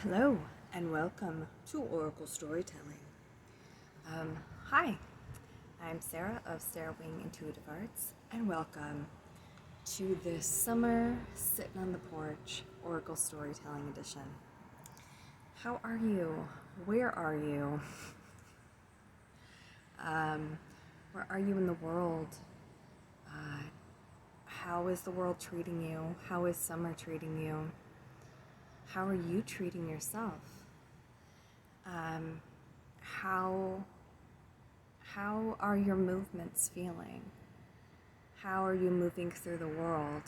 Hello and welcome to Oracle Storytelling. Hi, I'm Sarah of Sarah Wing Intuitive Arts, and welcome to this summer sitting on the porch Oracle Storytelling edition. How are you? Where are you? Where are you in the world? How is the world treating you? How is summer treating you? How are you treating yourself? How are your movements feeling? How are you moving through the world?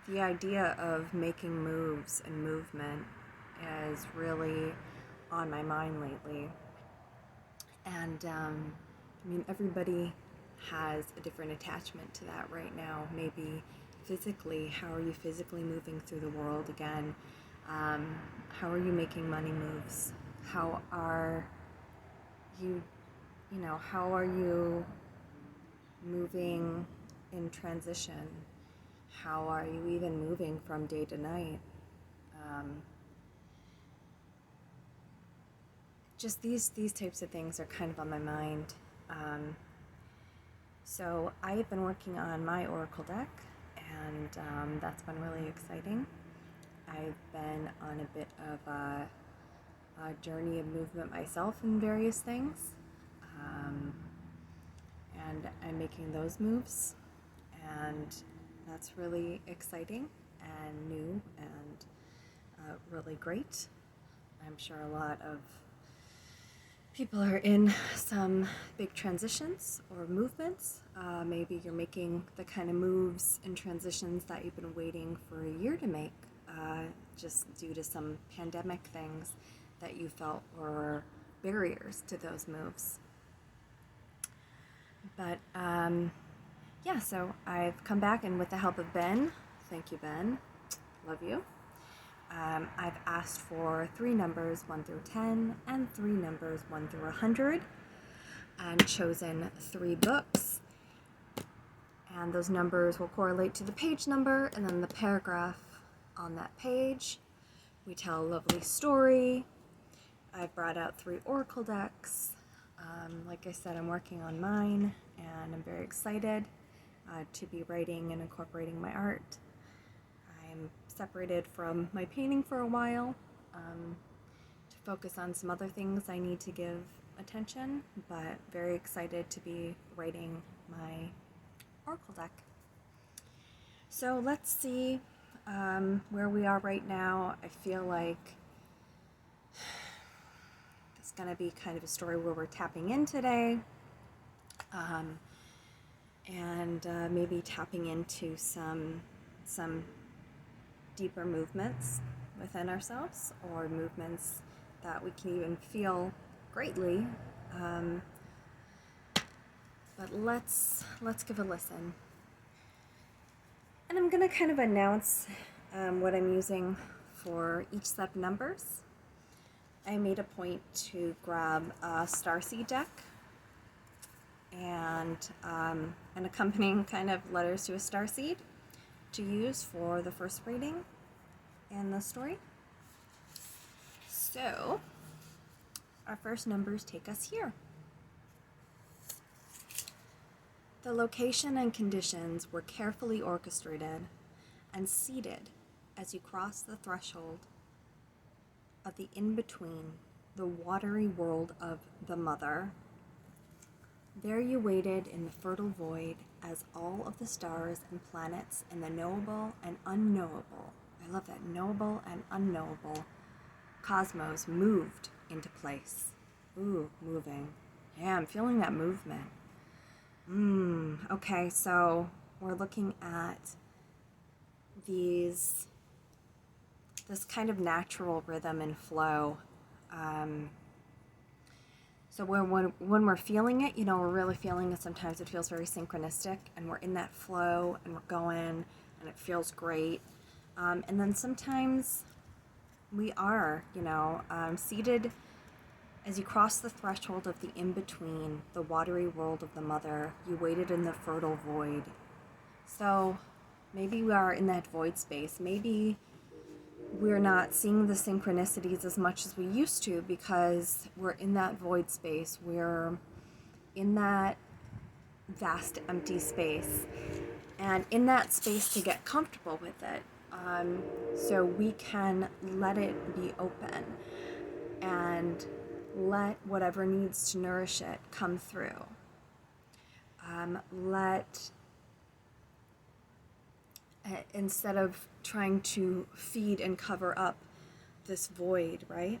The idea of making moves and movement is really on my mind lately. And everybody has a different attachment to that right now. Maybe physically, how are you physically moving through the world again? How are you making money moves? How are you, how are you moving in transition? How are you even moving from day to night? Just these types of things are kind of on my mind. So I've been working on my Oracle deck, and that's been really exciting. I've been on a bit of a journey of movement myself in various things, and I'm making those moves, and that's really exciting and new and really great. I'm sure a lot of people are in some big transitions or movements. Maybe you're making the kind of moves and transitions that you've been waiting for a year to make, just due to some pandemic things that you felt were barriers to those moves. But so I've come back, and with the help of Ben, thank you, Ben, love you. I've asked for 3 numbers 1 through 10 and 3 numbers 1 through 100, and chosen 3 books. And those numbers will correlate to the page number and then the paragraph on that page. We tell a lovely story. I've brought out 3 Oracle decks. Like I said, I'm working on mine, and I'm very excited to be writing and incorporating my art. I'm separated from my painting for a while to focus on some other things I need to give attention, but very excited to be writing my Oracle deck. So let's see where we are right now. I feel like it's going to be kind of a story where we're tapping in today, and maybe tapping into some deeper movements within ourselves, or movements that we can even feel greatly. But let's give a listen. And I'm going to kind of announce what I'm using for each set of numbers. I made a point to grab a Starseed deck and an accompanying kind of letters to a starseed to use for the first reading in the story. So our first numbers take us here. The location and conditions were carefully orchestrated and seated as you cross the threshold of the in-between, the watery world of the mother. There you waited in the fertile void as all of the stars and planets in the knowable and unknowable, I love that, knowable and unknowable, cosmos moved into place. Ooh, moving. Yeah, I'm feeling that movement. Okay, so we're looking at this kind of natural rhythm and flow. So when we're feeling it, we're really feeling it. Sometimes it feels very synchronistic, and we're in that flow, and we're going, and it feels great. And then sometimes we are, seated as you cross the threshold of the in-between, the watery world of the mother. You waited in the fertile void. So maybe we are in that void space. Maybe we're not seeing the synchronicities as much as we used to because we're in that void space. We're in that vast empty space, and in that space to get comfortable with it, so we can let it be open and let whatever needs to nourish it come through. Instead of trying to feed and cover up this void, right?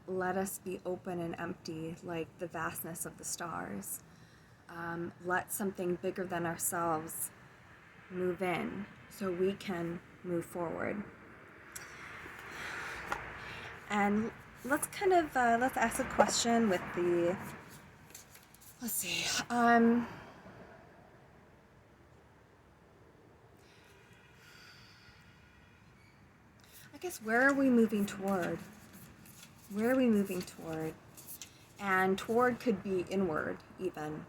Let us be open and empty like the vastness of the stars. Let something bigger than ourselves move in so we can move forward. And let's let's ask a question with the, let's see, I guess, where are we moving toward? Where are we moving toward? And toward could be inward, even.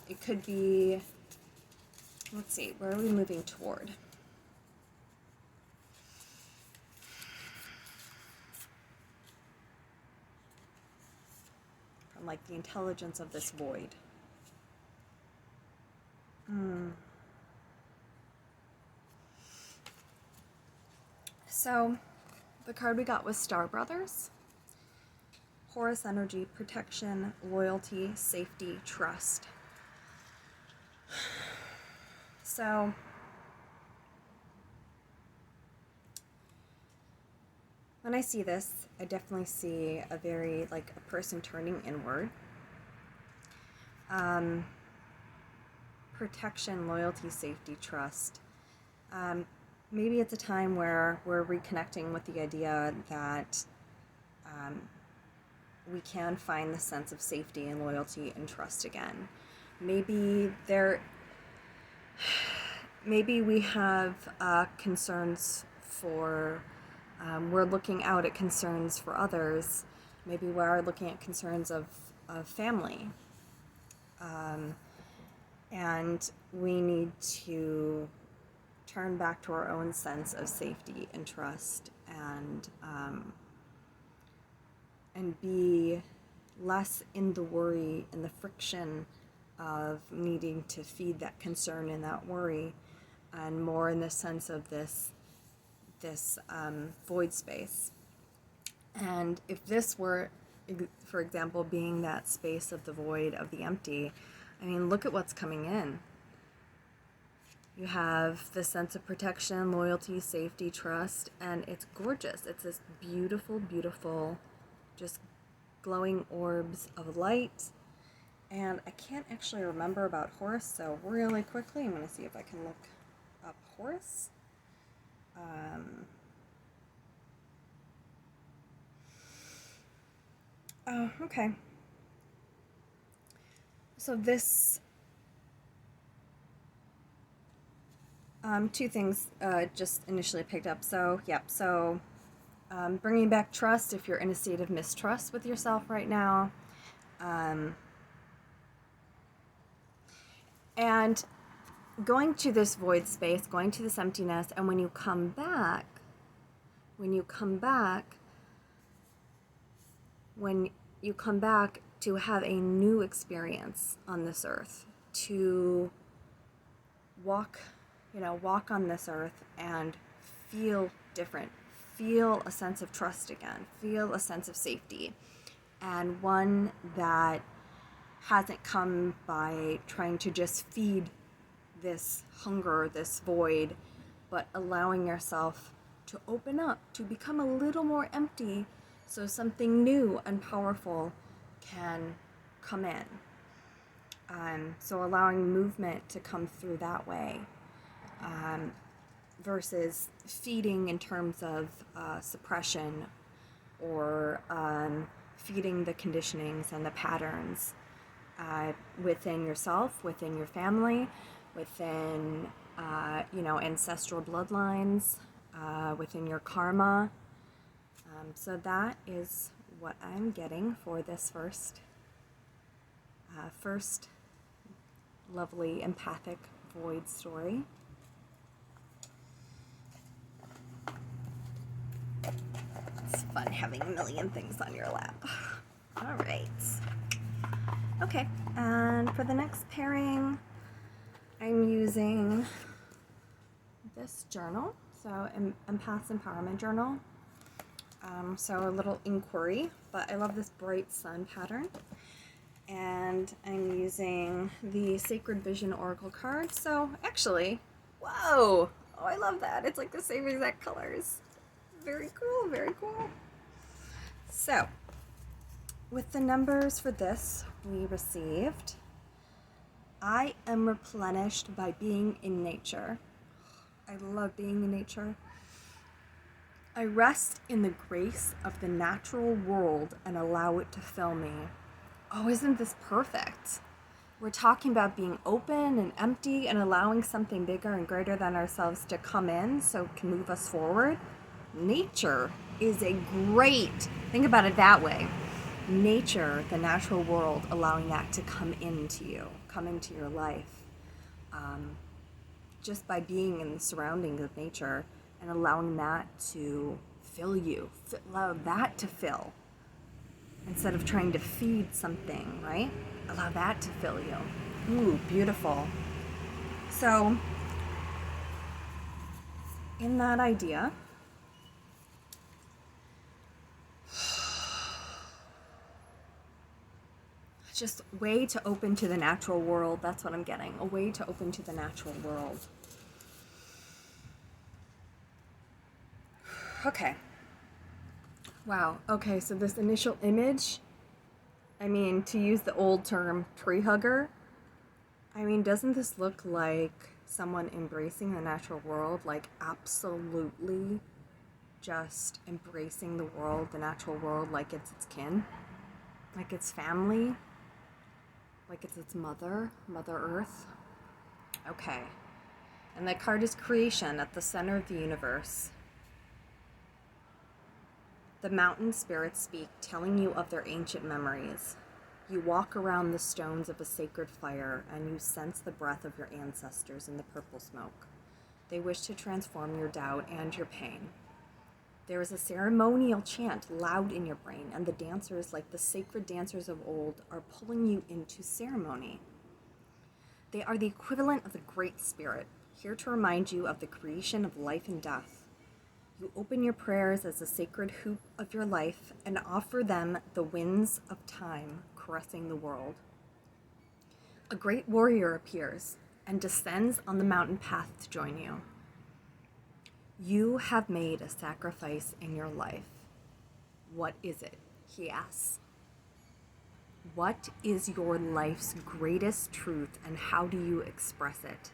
It could be, let's see, where are we moving toward? From like the intelligence of this void. So, the card we got was Star Brothers. Horus energy, protection, loyalty, safety, trust. So, when I see this, I definitely see a very, like, a person turning inward. Protection, loyalty, safety, trust. Maybe it's a time where we're reconnecting with the idea that we can find the sense of safety and loyalty and trust again. Maybe we have concerns for, we're looking out at concerns for others. Maybe we are looking at concerns of family. And we need to turn back to our own sense of safety and trust, and be less in the worry and the friction of needing to feed that concern and that worry, and more in the sense of this void space. And if this were, for example, being that space of the void, of the empty, I mean, look at what's coming in. You have the sense of protection, loyalty, safety, trust, and it's gorgeous. It's this beautiful, beautiful, just glowing orbs of light. And I can't actually remember about Horus, so really quickly I'm going to see if I can look up Horus. Oh, okay. So this, two things just initially picked up. So, yep, so bringing back trust if you're in a state of mistrust with yourself right now. And going to this void space, going to this emptiness, and when you come back to have a new experience on this earth, to walk on this earth and feel different, feel a sense of trust again, feel a sense of safety, and one that hasn't come by trying to just feed this hunger, this void, but allowing yourself to open up, to become a little more empty so something new and powerful can come in. So allowing movement to come through that way, versus feeding in terms of suppression, or feeding the conditionings and the patterns within yourself, within your family, within ancestral bloodlines, within your karma. So that is what I'm getting for this first lovely empathic void story. fun having a million things on your lap. All right. Okay, and for the next pairing, I'm using this journal, so Empath's Empowerment Journal. So a little inquiry, but I love this bright sun pattern. And I'm using the Sacred Vision Oracle card. So actually, whoa! Oh, I love that. It's like the same exact colors. Very cool, very cool. So, with the numbers for this, we received, I am replenished by being in nature. I love being in nature. I rest in the grace of the natural world and allow it to fill me. Oh, isn't this perfect? We're talking about being open and empty and allowing something bigger and greater than ourselves to come in so it can move us forward. Nature is a great, think about it that way. Nature, the natural world, allowing that to come into you, come into your life. Just by being in the surroundings of nature and allowing that to fill you, allow that to fill. Instead of trying to feed something, right? Allow that to fill you. Ooh, beautiful. So, in that idea, just a way to open to the natural world. That's what I'm getting. A way to open to the natural world. Okay. Wow. Okay, so this initial image, I mean, to use the old term, tree hugger, I mean, doesn't this look like someone embracing the natural world? Like, absolutely just embracing the world, the natural world, like it's its kin, like its family, like it's its mother, Mother Earth. Okay. And that card is creation at the center of the universe. The mountain spirits speak, telling you of their ancient memories. You walk around the stones of a sacred fire, and you sense the breath of your ancestors in the purple smoke. They wish to transform your doubt and your pain. There is a ceremonial chant loud in your brain, and the dancers, like the sacred dancers of old, are pulling you into ceremony. They are the equivalent of the Great Spirit, here to remind you of the creation of life and death. You open your prayers as a sacred hoop of your life and offer them the winds of time caressing the world. A great warrior appears and descends on the mountain path to join you. You have made a sacrifice in your life. What is it? He asks. What is your life's greatest truth, and how do you express it?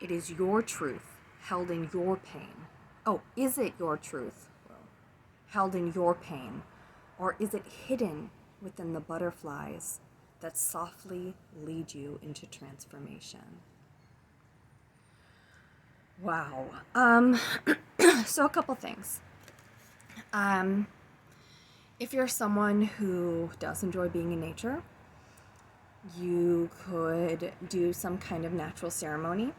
It is your truth held in your pain. Oh, is it your truth held in your pain, or is it hidden within the butterflies that softly lead you into transformation? Wow. So a couple things. If you're someone who does enjoy being in nature, you could do some kind of natural ceremony.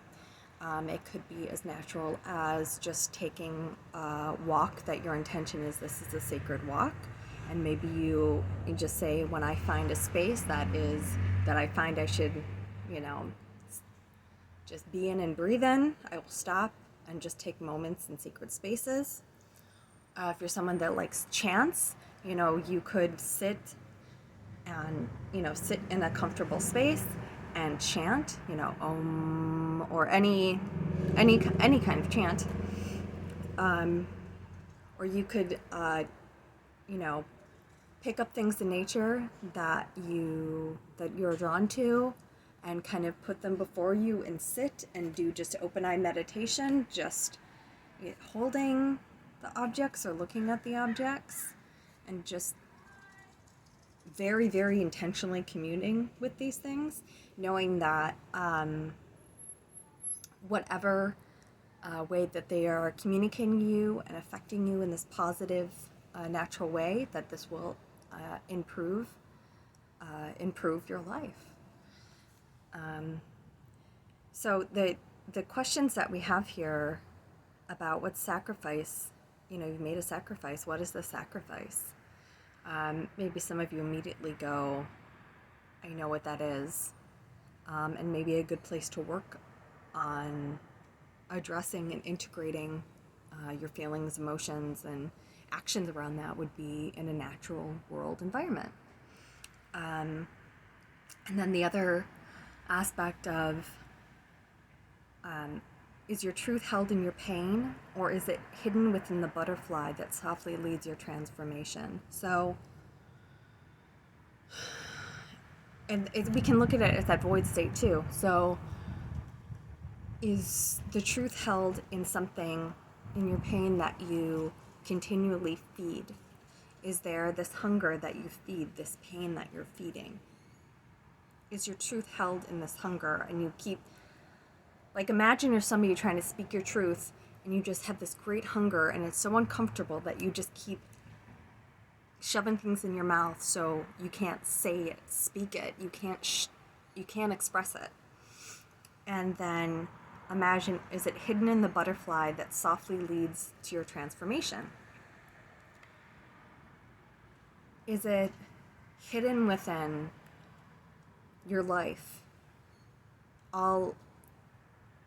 It could be as natural as just taking a walk that your intention is this is a sacred walk. And maybe you just say, when I find a space that I find I should, just be in and breathe in, I will stop and just take moments in sacred spaces. If you're someone that likes chants, you could sit and, sit in a comfortable space and chant, Om, or any kind of chant. Or you could, pick up things in nature that you're drawn to and kind of put them before you and sit and do just open eye meditation, just holding the objects or looking at the objects and just very, very intentionally communing with these things, knowing that whatever way that they are communicating you and affecting you in this positive, natural way, that this will improve your life. So the questions that we have here about what sacrifice you've made a sacrifice. What is the sacrifice? Maybe some of you immediately go, I know what that is. And maybe a good place to work on addressing and integrating your feelings, emotions, and actions around that would be in a natural world environment. And then the other aspect of is your truth held in your pain, or is it hidden within the butterfly that softly leads your transformation? So, and we can look at it as that void state too. So, is the truth held in something in your pain that you continually feed? Is there this hunger that you feed, this pain that you're feeding? Is your truth held in this hunger, and you keep, like, imagine you're somebody trying to speak your truth and you just have this great hunger and it's so uncomfortable that you just keep shoving things in your mouth so you can't say it, speak it, you can't express it. And then imagine, is it hidden in the butterfly that softly leads to your transformation? Is it hidden within your life, all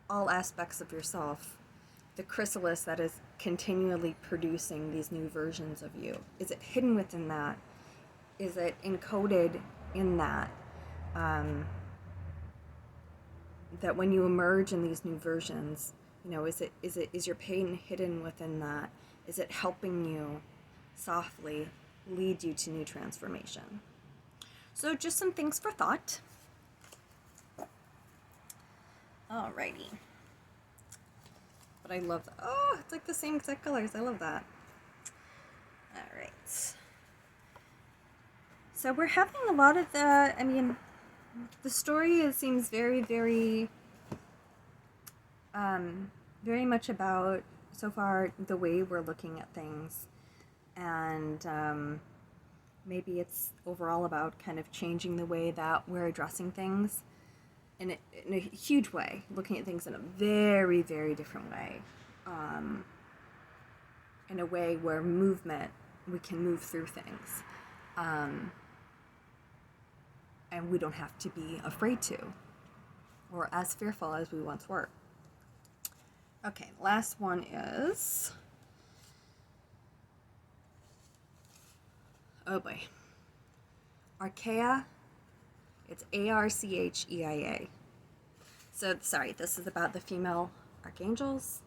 aspects of yourself, the chrysalis that is continually producing these new versions of you? Is it hidden within that? Is it encoded in that? That when you emerge in these new versions, is your pain hidden within that? Is it helping you softly lead you to new transformation? So just some things for thought. Alrighty. But I love that. Oh, it's like the same exact colors. I love that. Alright. So we're having a lot of the story seems very, very, very much about, so far, the way we're looking at things. And maybe it's overall about kind of changing the way that we're addressing things in a huge way, looking at things in a very, very different way. In a way where we can move through things. And we don't have to be afraid to, or as fearful as we once were. Okay, last one is, oh boy, Archaea. It's Archeia. So, sorry, this is about the female archangels.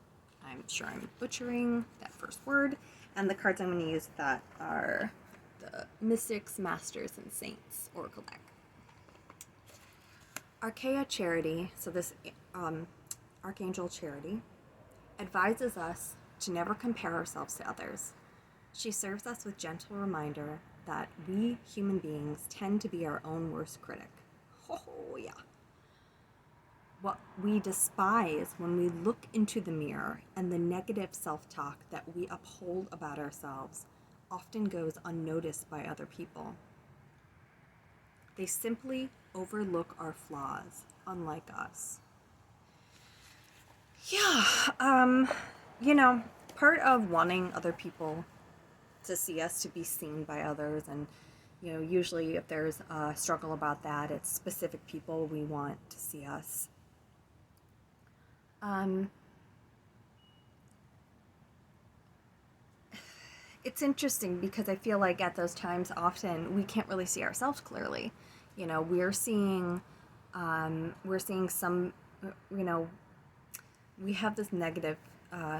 I'm sure I'm butchering that first word. And the cards I'm going to use that are the Mystics, Masters, and Saints Oracle deck. Archaea Charity, so this Archangel Charity, advises us to never compare ourselves to others. She serves us with gentle reminder that we human beings tend to be our own worst critic. Oh, yeah. What we despise when we look into the mirror, and the negative self-talk that we uphold about ourselves often goes unnoticed by other people. They simply overlook our flaws, unlike us. Yeah, part of wanting other people to see us, to be seen by others, and usually if there's a struggle about that, it's specific people we want to see us. It's interesting because I feel like at those times often we can't really see ourselves clearly. We're seeing some, we have this negative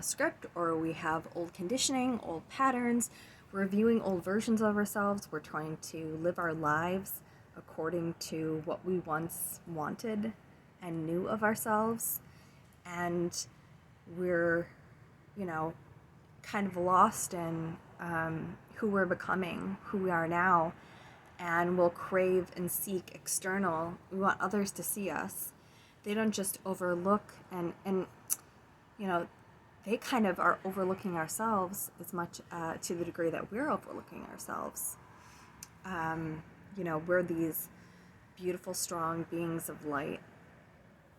script, or we have old conditioning, old patterns. We're viewing old versions of ourselves. We're trying to live our lives according to what we once wanted and knew of ourselves. And we're, kind of lost in who we're becoming, who we are now. And we'll crave and seek external. We want others to see us. They don't just overlook and they kind of are overlooking ourselves as much to the degree that we're overlooking ourselves. We're these beautiful, strong beings of light.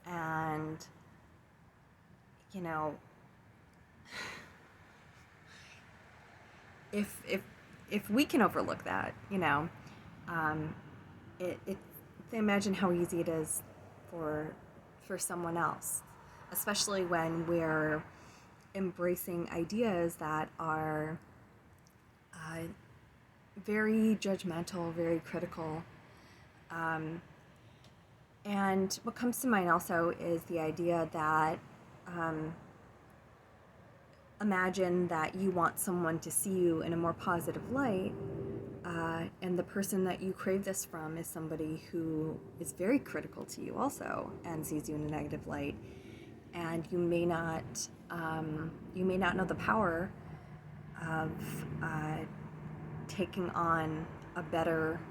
And, if we can overlook that, um, it imagine how easy it is for someone else, especially when we're embracing ideas that are uh, very judgmental, very critical. And what comes to mind also is the idea that um, imagine that you want someone to see you in a more positive light, and the person that you crave this from is somebody who is very critical to you also and sees you in a negative light, and you may not know the power of taking on a better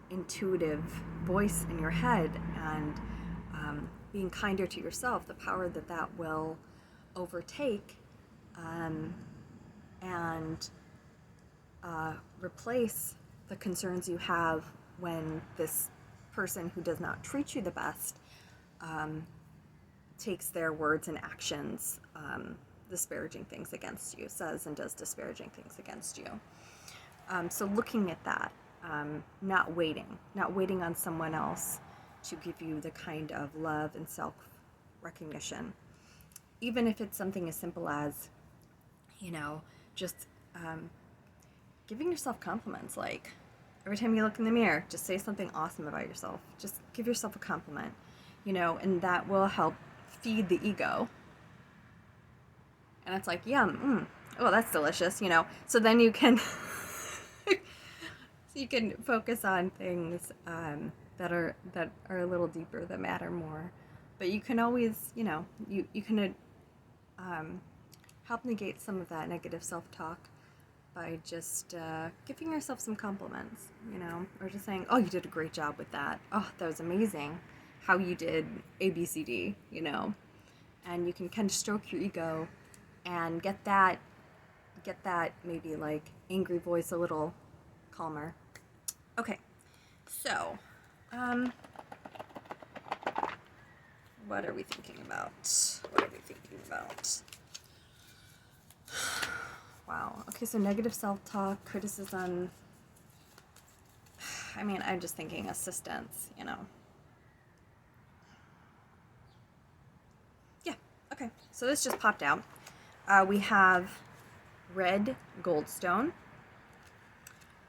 intuitive voice in your head and being kinder to yourself, the power that that will overtake and replace the concerns you have when this person who does not treat you the best takes their words and actions disparaging things against you, says and does disparaging things against you. So looking at that, not waiting on someone else to give you the kind of love and self-recognition. Even if it's something as simple as, just giving yourself compliments. Like, every time you look in the mirror, just say something awesome about yourself. Just give yourself a compliment, and that will help feed the ego. And it's like, yum, oh, that's delicious, So then you can... you can focus on things that are a little deeper, that matter more. But you can always, you can help negate some of that negative self-talk by just giving yourself some compliments, or just saying, oh, you did a great job with that. Oh, that was amazing how you did ABCD, and you can kind of stroke your ego and get that maybe like angry voice a little calmer. Okay, so, what are we thinking about? Wow, okay, so negative self-talk, criticism, I'm just thinking assistance, Yeah, okay, so this just popped out. We have Red Goldstone.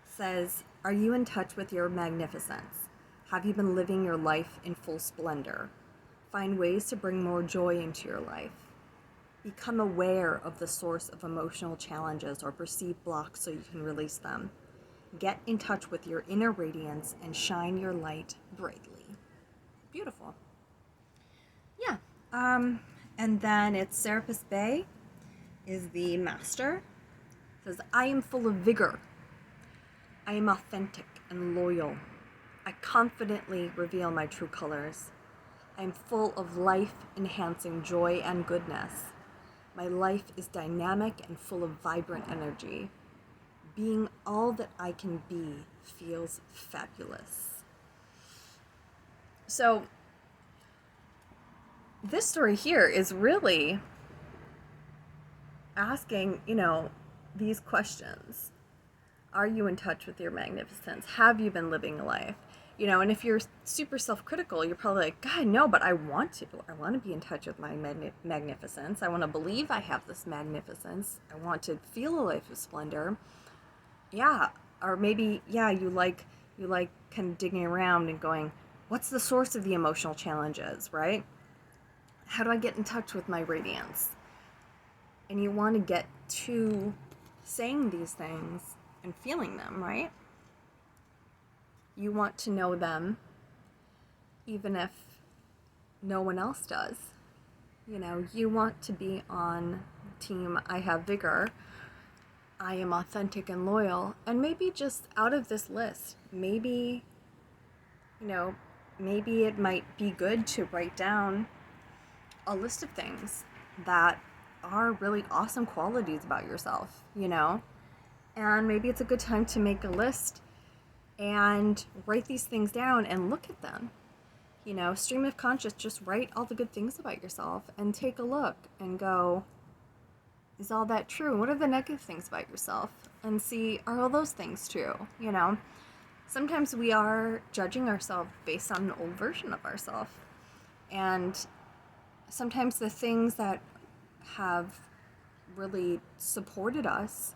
Says, are you in touch with your magnificence? Have you been living your life in full splendor? Find ways to bring more joy into your life. Become aware of the source of emotional challenges or perceived blocks so you can release them. Get in touch with your inner radiance and shine your light brightly. Beautiful. Yeah. And then it's Serapis Bey is the master. It says, I am full of vigor. I am authentic and loyal. I confidently reveal my true colors. I am full of life-enhancing joy and goodness. My life is dynamic and full of vibrant energy. Being all that I can be feels fabulous. So, this story here is really asking, these questions. Are you in touch with your magnificence? Have you been living a life? And if you're super self-critical, you're probably like, God, no, but I want to. I want to be in touch with my magnificence. I want to believe I have this magnificence. I want to feel a life of splendor. Yeah. Or maybe, yeah, you like kind of digging around and going, what's the source of the emotional challenges, right? How do I get in touch with my radiance? And you want to get to saying these things and feeling them, right? You want to know them even if no one else does. You want to be on team I have vigor, I am authentic and loyal, and maybe just out of this list, maybe it might be good to write down a list of things that are really awesome qualities about yourself, And maybe it's a good time to make a list and write these things down and look at them. Stream of conscious, just write all the good things about yourself and take a look and go, Is all that true? What are the negative things about yourself? And see, are all those things true? You know? Sometimes we are judging ourselves based on an old version of ourselves. And sometimes the things that have really supported us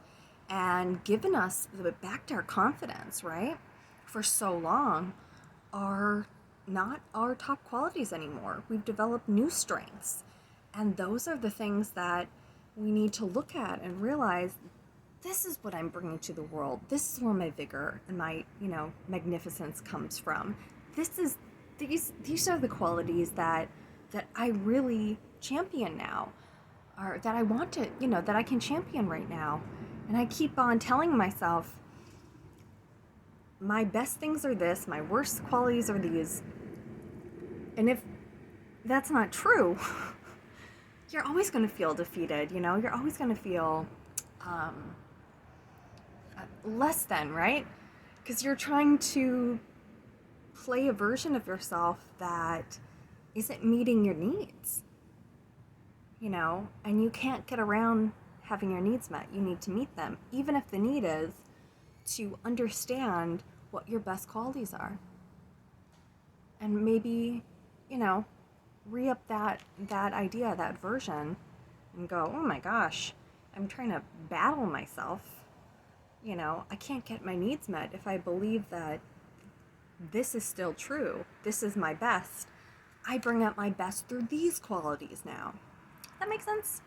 and given us, backed our confidence, right? For so long are not our top qualities anymore. We've developed new strengths. And those are the things that we need to look at and realize this is what I'm bringing to the world. This is where my vigor and my, magnificence comes from. These are the qualities that I really champion now, or that I want to, that I can champion right now. And I keep on telling myself, my best things are this, my worst qualities are these. And if that's not true, you're always going to feel defeated, You're always going to feel less than, right? Because you're trying to play a version of yourself that isn't meeting your needs, and you can't get around having your needs met. You need to meet them, even if the need is to understand what your best qualities are. And maybe, re-up that idea, that version, and go, oh my gosh, I'm trying to battle myself. I can't get my needs met if I believe that this is still true. This is my best. I bring out my best through these qualities now. That makes sense?